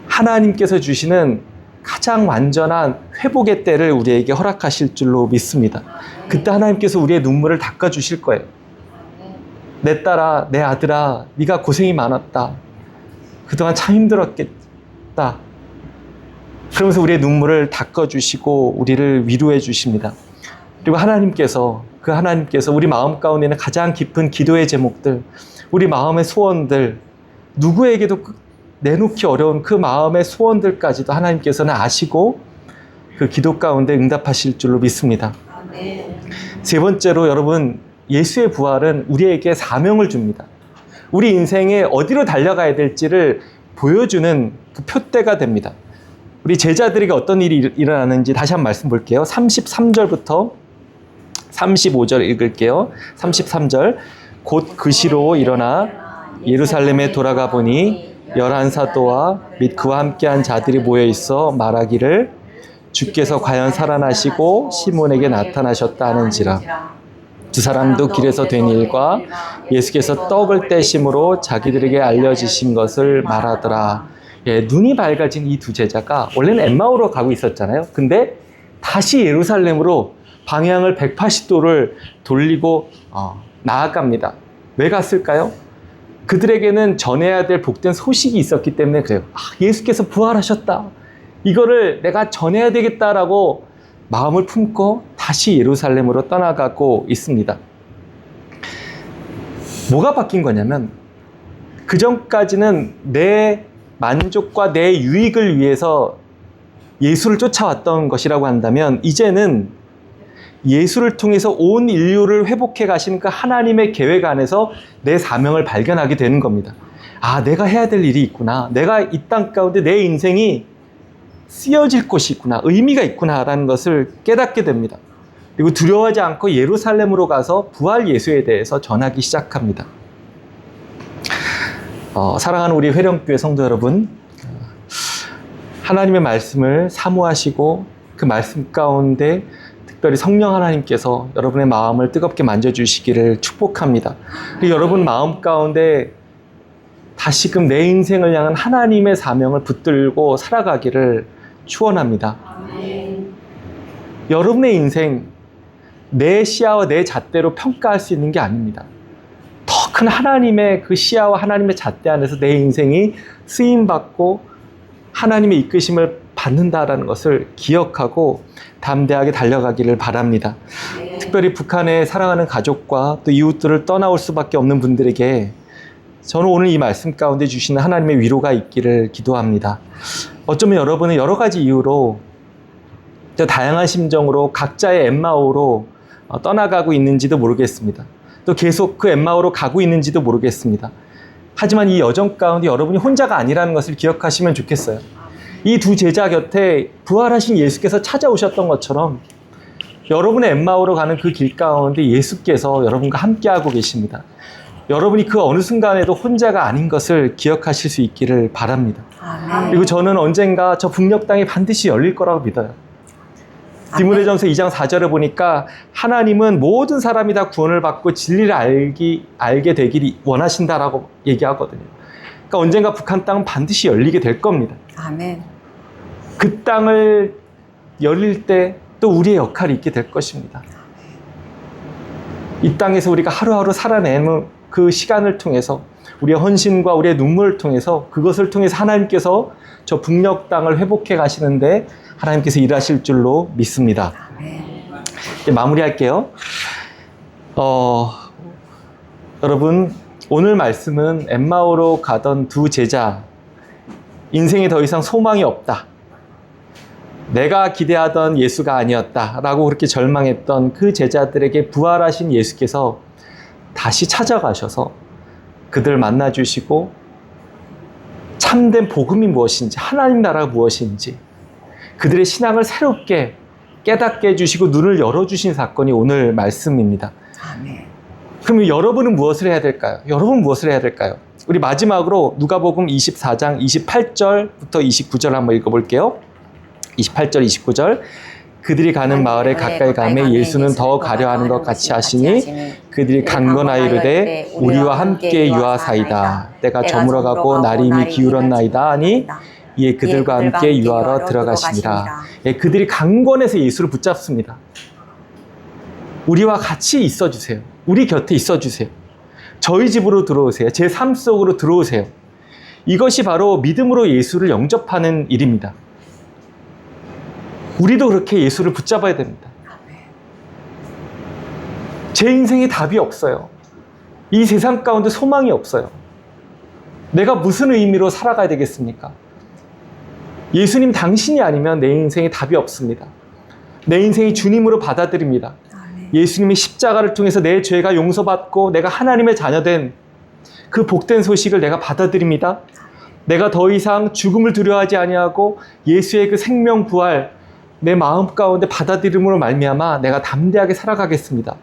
[SPEAKER 2] 하나님께서 주시는 가장 완전한 회복의 때를 우리에게 허락하실 줄로 믿습니다. 그때 하나님께서 우리의 눈물을 닦아주실 거예요. 내 딸아, 내 아들아, 네가 고생이 많았다. 그동안 참 힘들었겠다. 그러면서 우리의 눈물을 닦아주시고 우리를 위로해 주십니다. 그리고 하나님께서 우리 마음 가운데 있는 가장 깊은 기도의 제목들, 우리 마음의 소원들, 누구에게도 내놓기 어려운 그 마음의 소원들까지도 하나님께서는 아시고 그 기도 가운데 응답하실 줄로 믿습니다. 세 번째로 여러분, 예수의 부활은 우리에게 사명을 줍니다. 우리 인생에 어디로 달려가야 될지를 보여주는 그 표대가 됩니다. 우리 제자들에게 어떤 일이 일어나는지 다시 한번 말씀 볼게요. 33절부터 35절 읽을게요. 33절. 곧 그 시로 일어나 예루살렘에 돌아가 보니 11사도와 및 그와 함께한 자들이 모여 있어 말하기를 주께서 과연 살아나시고 시몬에게 나타나셨다 하는지라. 두 사람도 길에서 된 일과 예수께서 떡을 떼심으로 자기들에게 알려지신 것을 말하더라. 예, 눈이 밝아진 이 두 제자가 원래는 엠마오로 가고 있었잖아요. 근데 다시 예루살렘으로 방향을 180도를 돌리고 나아갑니다. 왜 갔을까요? 그들에게는 전해야 될 복된 소식이 있었기 때문에 그래요. 예수께서 부활하셨다. 이거를 내가 전해야 되겠다라고 마음을 품고 다시 예루살렘으로 떠나가고 있습니다. 뭐가 바뀐 거냐면 그전까지는 내 만족과 내 유익을 위해서 예수를 쫓아왔던 것이라고 한다면 이제는 예수를 통해서 온 인류를 회복해 가시는 그 하나님의 계획 안에서 내 사명을 발견하게 되는 겁니다. 아, 내가 해야 될 일이 있구나. 내가 이 땅 가운데 내 인생이 쓰여질 곳이 있구나. 의미가 있구나라는 것을 깨닫게 됩니다. 그리고 두려워하지 않고 예루살렘으로 가서 부활 예수에 대해서 전하기 시작합니다. 사랑하는 우리 회령교회 성도 여러분, 하나님의 말씀을 사모하시고 그 말씀 가운데 특별히 성령 하나님께서 여러분의 마음을 뜨겁게 만져주시기를 축복합니다. 그리고 여러분 마음 가운데 다시금 내 인생을 향한 하나님의 사명을 붙들고 살아가기를 축원합니다. 여러분의 인생 내 시야와 내 잣대로 평가할 수 있는 게 아닙니다. 더 큰 하나님의 그 시야와 하나님의 잣대 안에서 내 인생이 쓰임받고 하나님의 이끄심을 받는다라는 것을 기억하고 담대하게 달려가기를 바랍니다. 특별히 북한의 사랑하는 가족과 또 이웃들을 떠나올 수밖에 없는 분들에게 저는 오늘 이 말씀 가운데 주시는 하나님의 위로가 있기를 기도합니다. 어쩌면 여러분은 여러 가지 이유로 다양한 심정으로 각자의 엠마오로 떠나가고 있는지도 모르겠습니다. 또 계속 그 엠마오로 가고 있는지도 모르겠습니다. 하지만 이 여정 가운데 여러분이 혼자가 아니라는 것을 기억하시면 좋겠어요. 이 두 제자 곁에 부활하신 예수께서 찾아오셨던 것처럼 여러분의 엠마오로 가는 그 길 가운데 예수께서 여러분과 함께하고 계십니다. 여러분이 그 어느 순간에도 혼자가 아닌 것을 기억하실 수 있기를 바랍니다.
[SPEAKER 1] 아멘.
[SPEAKER 2] 그리고 저는 언젠가 저 북녘 땅이 반드시 열릴 거라고 믿어요. 디모데전서 2장 4절에 보니까 하나님은 모든 사람이 다 구원을 받고 진리를 알게 되기를 원하신다라고 얘기하거든요. 그러니까 언젠가 북한 땅은 반드시 열리게 될 겁니다.
[SPEAKER 1] 아멘.
[SPEAKER 2] 그 땅을 열릴 때 또 우리의 역할이 있게 될 것입니다. 이 땅에서 우리가 하루하루 살아내는 그 시간을 통해서 우리의 헌신과 우리의 눈물을 통해서 그것을 통해서 하나님께서 저 북녘 땅을 회복해 가시는데 하나님께서 일하실 줄로 믿습니다. 이제 마무리할게요. 여러분 오늘 말씀은 엠마오로 가던 두 제자, 인생에 더 이상 소망이 없다, 내가 기대하던 예수가 아니었다 라고 그렇게 절망했던 그 제자들에게 부활하신 예수께서 다시 찾아가셔서 그들 만나주시고 참된 복음이 무엇인지, 하나님 나라가 무엇인지 그들의 신앙을 새롭게 깨닫게 해주시고 눈을 열어주신 사건이 오늘 말씀입니다.
[SPEAKER 1] 아멘.
[SPEAKER 2] 그럼 여러분은 무엇을 해야 될까요? 여러분은 무엇을 해야 될까요? 우리 마지막으로 누가복음 24장 28절부터 29절 한번 읽어볼게요. 28절 29절 그들이 가는 마을에 가까이 가매 예수는 더 가려 하는 것 같이 하시니 그들이 강건하여 이르되 우리와 함께 유하사이다. 때가 저물어가고 날이 이미 기울었나이다 하니 이에 그들과 함께 유하러 들어가시니라. 예, 그들이 강건해서 예수를 붙잡습니다. 우리와 같이 있어주세요. 우리 곁에 있어주세요. 저희 집으로 들어오세요. 제 삶 속으로 들어오세요. 이것이 바로 믿음으로 예수를 영접하는 일입니다. 우리도 그렇게 예수를 붙잡아야 됩니다. 제 인생에 답이 없어요. 이 세상 가운데 소망이 없어요. 내가 무슨 의미로 살아가야 되겠습니까? 예수님 당신이 아니면 내 인생에 답이 없습니다. 내 인생이 주님으로 받아들입니다. 예수님의 십자가를 통해서 내 죄가 용서받고 내가 하나님의 자녀된 그 복된 소식을 내가 받아들입니다. 내가 더 이상 죽음을 두려워하지 아니하고 예수의 그 생명 부활 내 마음 가운데 받아들임으로 말미암아 내가 담대하게 살아가겠습니다.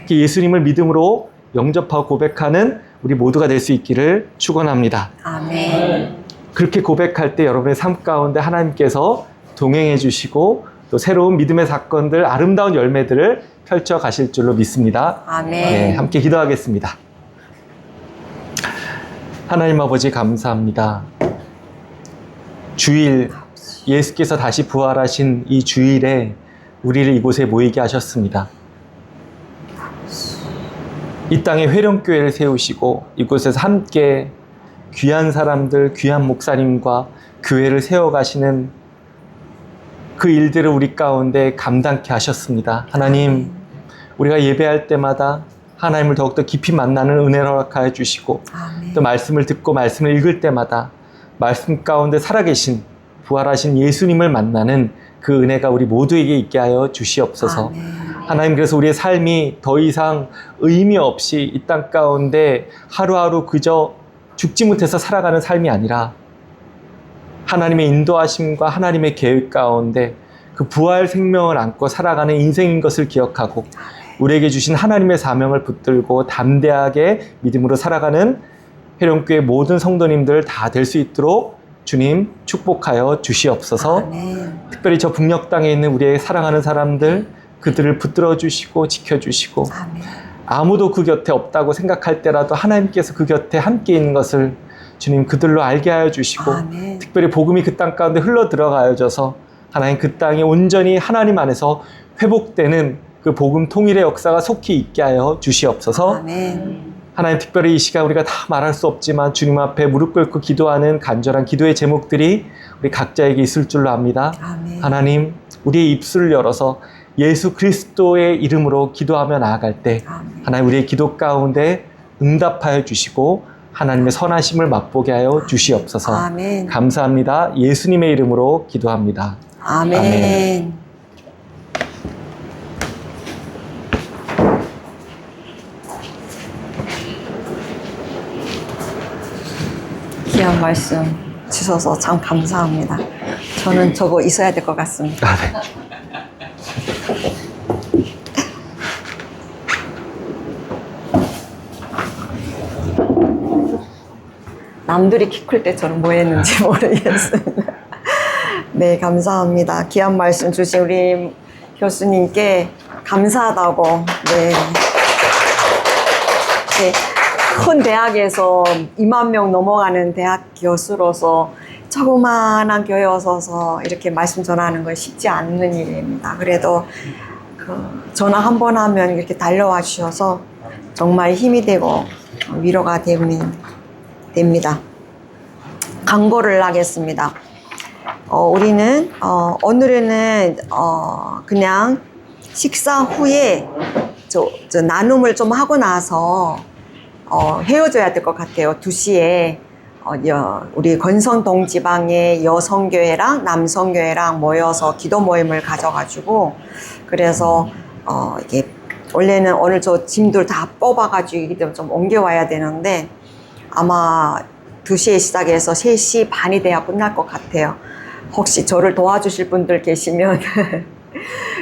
[SPEAKER 2] 예수님을 믿음으로 영접하고 고백하는 우리 모두가 될 수 있기를 축원합니다.
[SPEAKER 1] 아멘.
[SPEAKER 2] 그렇게 고백할 때 여러분의 삶 가운데 하나님께서 동행해 주시고 또 새로운 믿음의 사건들, 아름다운 열매들을 펼쳐 가실 줄로 믿습니다.
[SPEAKER 1] 아멘.
[SPEAKER 2] 네, 함께 기도하겠습니다. 하나님 아버지 감사합니다. 주일 예수께서 다시 부활하신 이 주일에 우리를 이곳에 모이게 하셨습니다. 이 땅에 회령교회를 세우시고 이곳에서 함께 귀한 사람들, 귀한 목사님과 교회를 세워가시는 그 일들을 우리 가운데 감당케 하셨습니다. 하나님, 우리가 예배할 때마다 하나님을 더욱더 깊이 만나는 은혜를 허락하여 주시고 또 말씀을 듣고 말씀을 읽을 때마다 말씀 가운데 살아계신 부활하신 예수님을 만나는 그 은혜가 우리 모두에게 있게 하여 주시옵소서.
[SPEAKER 1] 아멘.
[SPEAKER 2] 하나님, 그래서 우리의 삶이 더 이상 의미 없이 이 땅 가운데 하루하루 그저 죽지 못해서 살아가는 삶이 아니라 하나님의 인도하심과 하나님의 계획 가운데 그 부활 생명을 안고 살아가는 인생인 것을 기억하고 우리에게 주신 하나님의 사명을 붙들고 담대하게 믿음으로 살아가는 회령교회 모든 성도님들 다 될 수 있도록 주님 축복하여 주시옵소서.
[SPEAKER 1] 아멘.
[SPEAKER 2] 특별히 저 북녘 땅에 있는 우리의 사랑하는 사람들, 그들을 붙들어 주시고 지켜주시고
[SPEAKER 1] 아멘.
[SPEAKER 2] 아무도 그 곁에 없다고 생각할 때라도 하나님께서 그 곁에 함께 있는 것을 주님 그들로 알게 하여 주시고
[SPEAKER 1] 아멘.
[SPEAKER 2] 특별히 복음이 그 땅 가운데 흘러 들어가여져서 하나님 그 땅이 온전히 하나님 안에서 회복되는 그 복음 통일의 역사가 속히 있게 하여 주시옵소서.
[SPEAKER 1] 아멘.
[SPEAKER 2] 하나님, 특별히 이 시간 우리가 다 말할 수 없지만 주님 앞에 무릎 꿇고 기도하는 간절한 기도의 제목들이 우리 각자에게 있을 줄로 압니다.
[SPEAKER 1] 아멘.
[SPEAKER 2] 하나님, 우리의 입술을 열어서 예수 그리스도의 이름으로 기도하며 나아갈 때
[SPEAKER 1] 아멘.
[SPEAKER 2] 하나님, 우리의 기도 가운데 응답하여 주시고 하나님의 선하심을 맛보게 하여 주시옵소서.
[SPEAKER 1] 아멘.
[SPEAKER 2] 감사합니다. 예수님의 이름으로 기도합니다.
[SPEAKER 1] 아멘.
[SPEAKER 2] 아멘.
[SPEAKER 1] 귀한 말씀 주셔서 참 감사합니다. 저는 저거 있어야 될 것 같습니다.
[SPEAKER 2] 아, 네.
[SPEAKER 1] 남들이 키 클 때 저는 뭐 했는지 모르겠습니다. 네, 감사합니다. 귀한 말씀 주신 우리 교수님께 감사하다고. 네. 네. 큰 대학에서 2만 명 넘어가는 대학 교수로서 조그마한 교회에 서서 이렇게 말씀 전하는 건 쉽지 않는 일입니다. 그래도 그 전화 한 번 하면 이렇게 달려와 주셔서 정말 힘이 되고 위로가 됩니다. 광고를 하겠습니다. 우리는 오늘은 그냥 식사 후에 저 나눔을 좀 하고 나서 헤어져야 될 것 같아요. 2시에 우리 건선동 지방의 여성교회랑 남성교회랑 모여서 기도 모임을 가져가지고 그래서 이게 원래는 오늘 저 짐들 다 뽑아가지고 좀 옮겨와야 되는데 아마 2시에 시작해서 3시 반이 돼야 끝날 것 같아요. 혹시 저를 도와주실 분들 계시면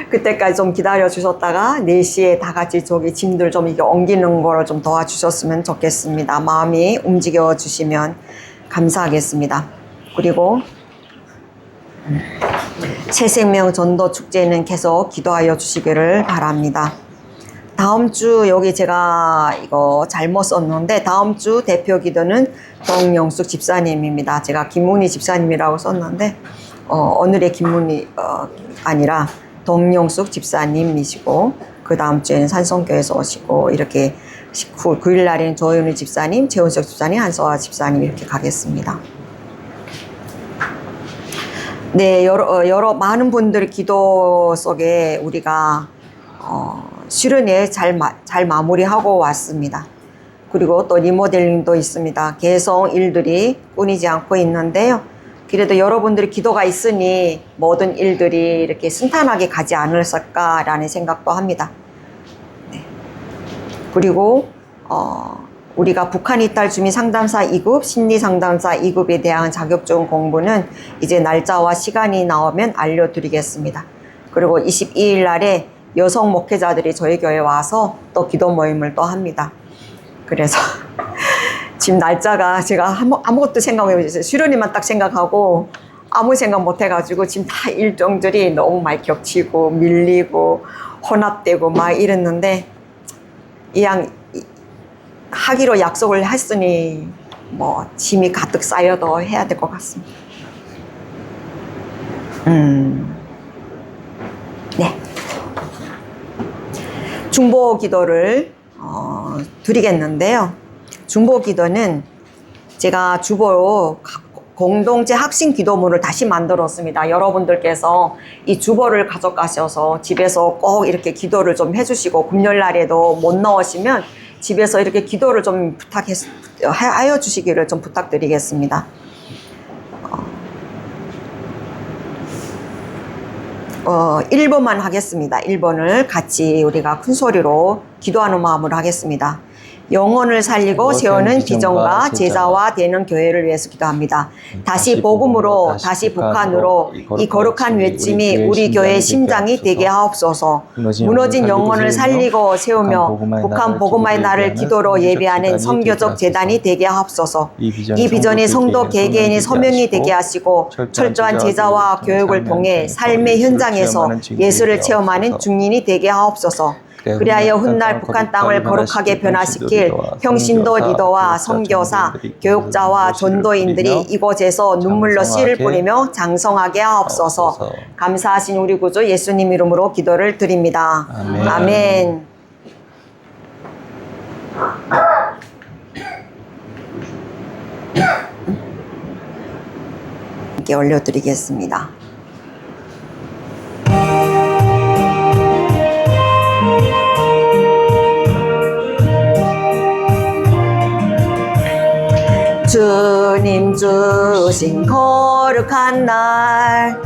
[SPEAKER 1] 그때까지 좀 기다려 주셨다가 4시에 다 같이 저기 짐들 좀 이게 옮기는 거를 좀 도와주셨으면 좋겠습니다. 마음이 움직여 주시면 감사하겠습니다. 그리고 새생명 전도 축제는 계속 기도하여 주시기를 바랍니다. 다음 주 여기 제가 이거 잘못 썼는데 다음 주 대표 기도는 동영숙 집사님입니다. 제가 김문희 집사님이라고 썼는데 오늘의 김문희 아니라 동영숙 집사님이시고 그 다음 주에는 산성교회에서 오시고 이렇게 9일 날에는 조윤희 집사님, 최원석 집사님, 한서아 집사님 이렇게 가겠습니다. 네, 여러 많은 분들 기도 속에 우리가 수련회 잘 마무리하고 왔습니다. 그리고 또 리모델링도 있습니다. 개성 일들이 끊이지 않고 있는데요. 그래도 여러분들이 기도가 있으니 모든 일들이 이렇게 순탄하게 가지 않을까라는 생각도 합니다. 네. 그리고 우리가 북한 이탈 주민 상담사 2급, 심리 상담사 2급에 대한 자격증 공부는 이제 날짜와 시간이 나오면 알려드리겠습니다. 그리고 22일 날에 여성 목회자들이 저희 교회에 와서 또 기도 모임을 또 합니다. 그래서 지금 날짜가 제가 아무것도 생각 못 했어요. 수련회만 딱 생각하고 아무 생각 못 해가지고 지금 다 일정들이 너무 많이 겹치고 밀리고 혼합되고 막 이랬는데 그냥 하기로 약속을 했으니 뭐 짐이 가득 쌓여도 해야 될 것 같습니다. 네. 중보 기도를 드리겠는데요. 중보 기도는 제가 주보로 공동체 학신 기도문을 다시 만들었습니다. 여러분들께서 이 주보를 가져가셔서 집에서 꼭 이렇게 기도를 좀 해주시고 금요일날에도 못 나오시면 집에서 이렇게 기도를 좀 하여 주시기를 좀 부탁드리겠습니다. 1번만 하겠습니다. 1번을 같이 우리가 큰 소리로 기도하는 마음으로 하겠습니다. 영혼을 살리고 세우는 비전과 제자와 되는 교회를 위해서 기도합니다. 다시 복음으로, 다시 북한으로 이 거룩한 외침이 우리 교회의 심장이 되게 하옵소서. 무너진 영혼을 살리고 세우며 북한 복음화의 날을 기도로 예배하는 선교적 재단이 되게 하옵소서. 이 비전이 성도 개개인이 소명이 되게 하시고 철저한 제자와 교육을 통해 삶의 현장에서 예수를 체험하는 중인이 되게 하옵소서. 그리하여 훗날 북한 땅을 거룩하게 변화시킬 평신도 리더와 선교사, 교육자와 전도인들이 이곳에서 눈물로 씨를 뿌리며 장성하게 하옵소서. 감사하신 우리 구주 예수님 이름으로 기도를 드립니다.
[SPEAKER 2] 아멘.
[SPEAKER 1] 아멘. 이렇게 올려드리겠습니다. 주님 주신 거룩한 날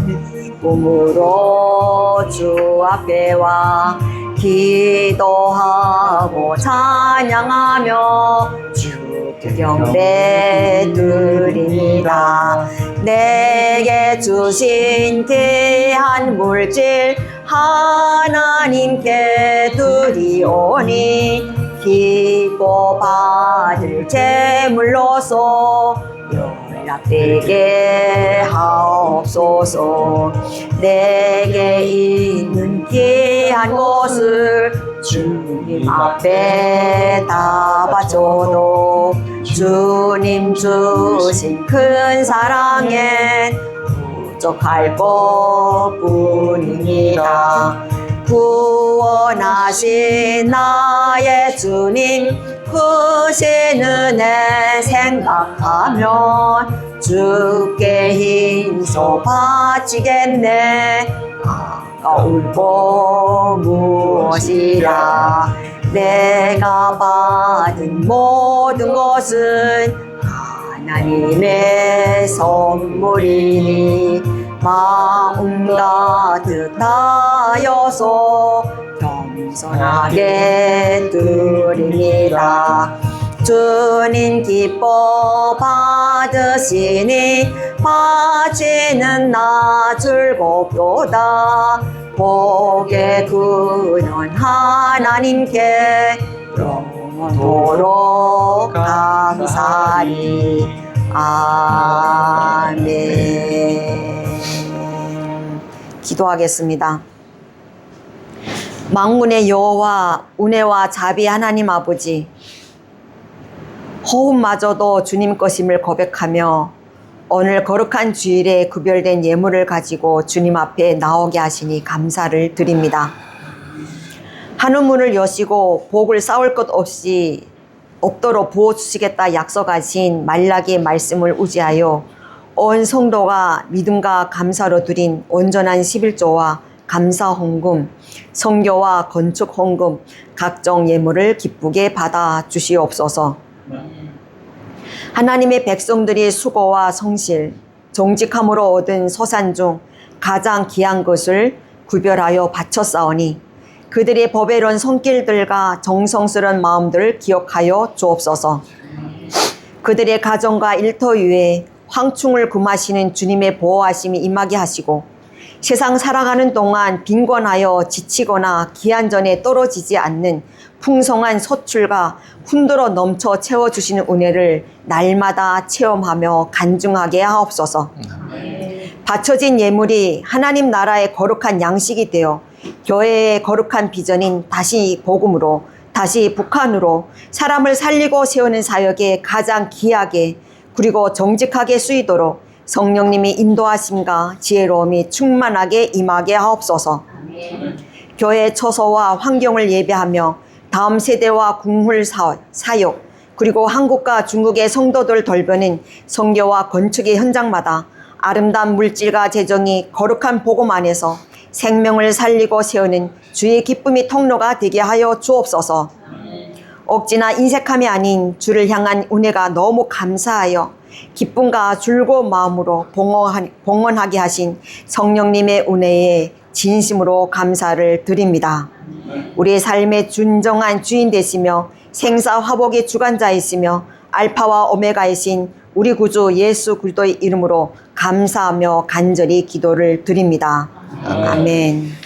[SPEAKER 1] 기쁨으로 주 앞에 와 기도하고 찬양하며 주 경배 드립니다. 내게 주신 귀한 물질 하나님께 드리오니 기뻐 받을 제물로서 연락되게 하옵소서. 내게 있는 귀한 것을 주님 앞에 다 바쳐도 주님 주신 큰 사랑엔 부족할 것뿐입니다. 구원하신 나의 주님 크신 은혜 생각하면 주께 힘써 바치겠네. 아까울 거 무엇이라. 내가 받은 모든 것은 하나님의 선물이니 마음 가득하여서 겸손하게 드립니다. 주님 기뻐 받으시니 바치는 나 즐겁도다. 복의 근원 하나님께 영원토록 감사히. 아멘. 기도하겠습니다. 만군의 여호와 은혜와 자비 하나님 아버지, 호흡마저도 주님 것임을 고백하며 오늘 거룩한 주일에 구별된 예물을 가지고 주님 앞에 나오게 하시니 감사를 드립니다. 하늘문을 여시고 복을 쌓을 것 없이 없도록 부어주시겠다 약속하신 말라기의 말씀을 의지하여 온 성도가 믿음과 감사로 드린 온전한 11조와 감사 헌금, 선교와 건축 헌금, 각종 예물을 기쁘게 받아 주시옵소서. 하나님의 백성들이 수고와 성실, 정직함으로 얻은 소산 중 가장 귀한 것을 구별하여 바쳤사오니 그들의 보배로운 손길들과 정성스러운 마음들을 기억하여 주옵소서. 그들의 가정과 일터 위에 황충을 금하시는 주님의 보호하심이 임하게 하시고 세상 살아가는 동안 빈곤하여 지치거나 기한 전에 떨어지지 않는 풍성한 소출과 흔들어 넘쳐 채워주시는 은혜를 날마다 체험하며 간증하게 하옵소서. 바쳐진 예물이 하나님 나라의 거룩한 양식이 되어 교회의 거룩한 비전인 다시 복음으로, 다시 북한으로 사람을 살리고 세우는 사역에 가장 귀하게 그리고 정직하게 쓰이도록 성령님이 인도하심과 지혜로움이 충만하게 임하게 하옵소서. 교회 처소와 환경을 예배하며 다음 세대와 궁훌 사역 그리고 한국과 중국의 성도들 돌보는 선교와 건축의 현장마다 아름다운 물질과 재정이 거룩한 복음 안에서 생명을 살리고 세우는 주의 기쁨의 통로가 되게 하여 주옵소서. 억지나 인색함이 아닌 주를 향한 은혜가 너무 감사하여 기쁨과 즐거운 마음으로 봉헌하게 하신 성령님의 은혜에 진심으로 감사를 드립니다. 우리의 삶의 진정한 주인 되시며 생사 화복의 주관자이시며 알파와 오메가이신 우리 구주 예수 그리스도의 이름으로 감사하며 간절히 기도를 드립니다. 아멘.